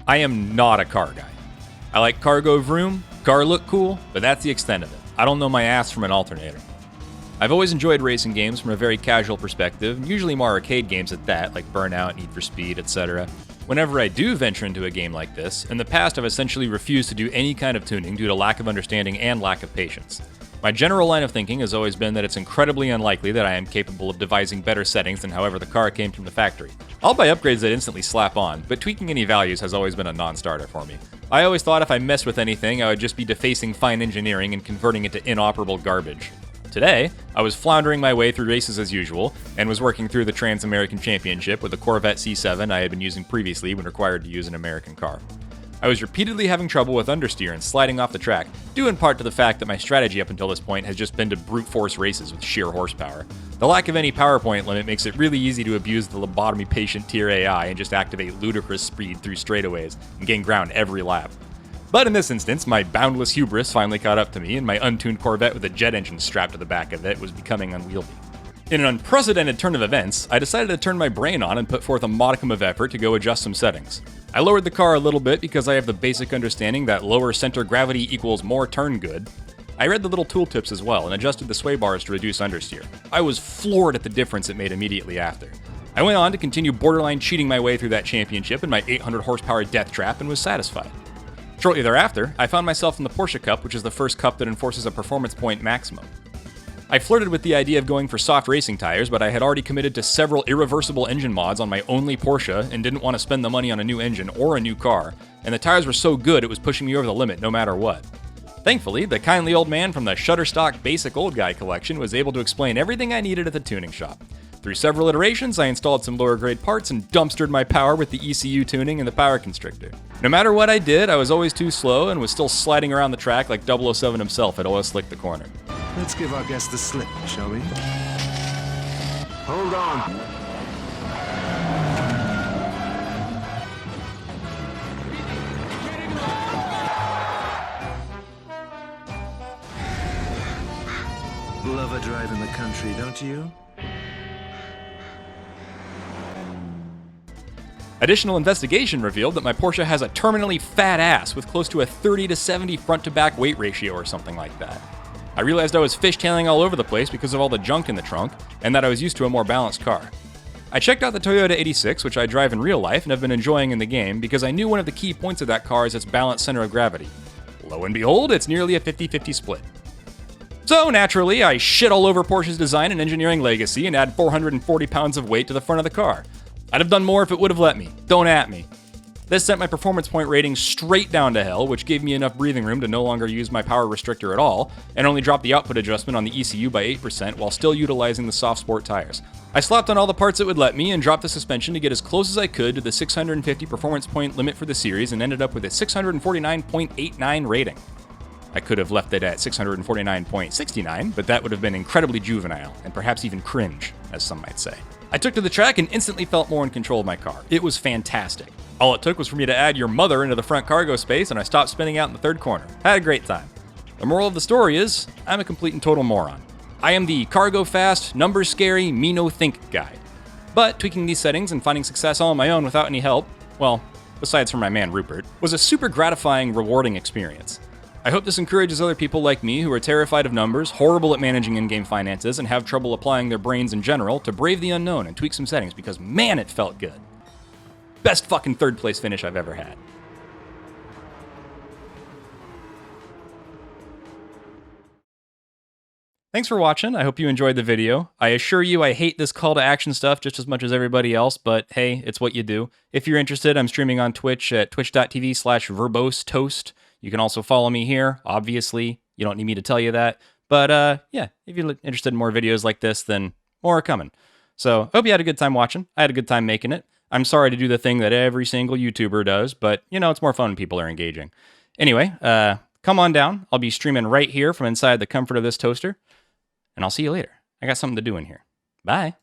I am not a car guy. I like cargo vroom, car look cool, but that's the extent of it. I don't know my ass from an alternator. I've always enjoyed racing games from a very casual perspective, usually more arcade games at that, like Burnout, Need for Speed, etc. Whenever I do venture into a game like this, in the past I've essentially refused to do any kind of tuning due to lack of understanding and lack of patience. My general line of thinking has always been that it's incredibly unlikely that I am capable of devising better settings than however the car came from the factory. I'll buy upgrades that instantly slap on, but tweaking any values has always been a non-starter for me. I always thought if I messed with anything, I would just be defacing fine engineering and converting it to inoperable garbage. Today, I was floundering my way through races as usual, and was working through the Trans-American Championship with a Corvette C7 I had been using previously when required to use an American car. I was repeatedly having trouble with understeer and sliding off the track, due in part to the fact that my strategy up until this point has just been to brute force races with sheer horsepower. The lack of any power point limit makes it really easy to abuse the lobotomy patient tier AI and just activate ludicrous speed through straightaways and gain ground every lap. But in this instance, my boundless hubris finally caught up to me, and my untuned Corvette with a jet engine strapped to the back of it was becoming unwieldy. In an unprecedented turn of events, I decided to turn my brain on and put forth a modicum of effort to go adjust some settings. I lowered the car a little bit because I have the basic understanding that lower center gravity equals more turn good. I read the little tooltips as well and adjusted the sway bars to reduce understeer. I was floored at the difference it made immediately after. I went on to continue borderline cheating my way through that championship in my 800 horsepower death trap and was satisfied. Shortly thereafter, I found myself in the Porsche Cup, which is the first cup that enforces a performance point maximum. I flirted with the idea of going for soft racing tires, but I had already committed to several irreversible engine mods on my only Porsche and didn't want to spend the money on a new engine or a new car, and the tires were so good it was pushing me over the limit no matter what. Thankfully, the kindly old man from the Shutterstock Basic Old Guy collection was able to explain everything I needed at the tuning shop. Through several iterations, I installed some lower grade parts and dumpstered my power with the ECU tuning and the power constrictor. No matter what I did, I was always too slow and was still sliding around the track like 007 himself had always slicked the corner. Let's give our guest the slip, shall we? Hold on. Love a drive in the country, don't you? Additional investigation revealed that my Porsche has a terminally fat ass with close to a 30 to 70 front to back weight ratio or something like that. I realized I was fishtailing all over the place because of all the junk in the trunk, and that I was used to a more balanced car. I checked out the Toyota 86, which I drive in real life and have been enjoying in the game, because I knew one of the key points of that car is its balanced center of gravity. Lo and behold, it's nearly a 50-50 split. So naturally, I shit all over Porsche's design and engineering legacy and add 440 pounds of weight to the front of the car. I'd have done more if it would have let me. Don't at me. This sent my performance point rating straight down to hell, which gave me enough breathing room to no longer use my power restrictor at all, and only drop the output adjustment on the ECU by 8% while still utilizing the soft sport tires. I slapped on all the parts it would let me and dropped the suspension to get as close as I could to the 650 performance point limit for the series and ended up with a 649.89 rating. I could have left it at 649.69, but that would have been incredibly juvenile, and perhaps even cringe, as some might say. I took to the track and instantly felt more in control of my car. It was fantastic. All it took was for me to add your mother into the front cargo space, and I stopped spinning out in the third corner. Had a great time. The moral of the story is, I'm a complete and total moron. I am the cargo fast, numbers scary, me no think guy. But tweaking these settings and finding success all on my own without any help, well, besides from my man Rupert, was a super gratifying, rewarding experience. I hope this encourages other people like me who are terrified of numbers, horrible at managing in-game finances, and have trouble applying their brains in general to brave the unknown and tweak some settings because man, it felt good. Best fucking third place finish I've ever had. Thanks for watching. I hope you enjoyed the video. I assure you I hate this call to action stuff just as much as everybody else, but hey, it's what you do. If you're interested, I'm streaming on Twitch at twitch.tv/VerboseToast. You can also follow me here. Obviously, you don't need me to tell you that. But yeah, if you're interested in more videos like this, then more are coming. So hope you had a good time watching. I had a good time making it. I'm sorry to do the thing that every single YouTuber does, but you know, it's more fun when people are engaging. Anyway, come on down. I'll be streaming right here from inside the comfort of this toaster. And I'll see you later. I got something to do in here. Bye.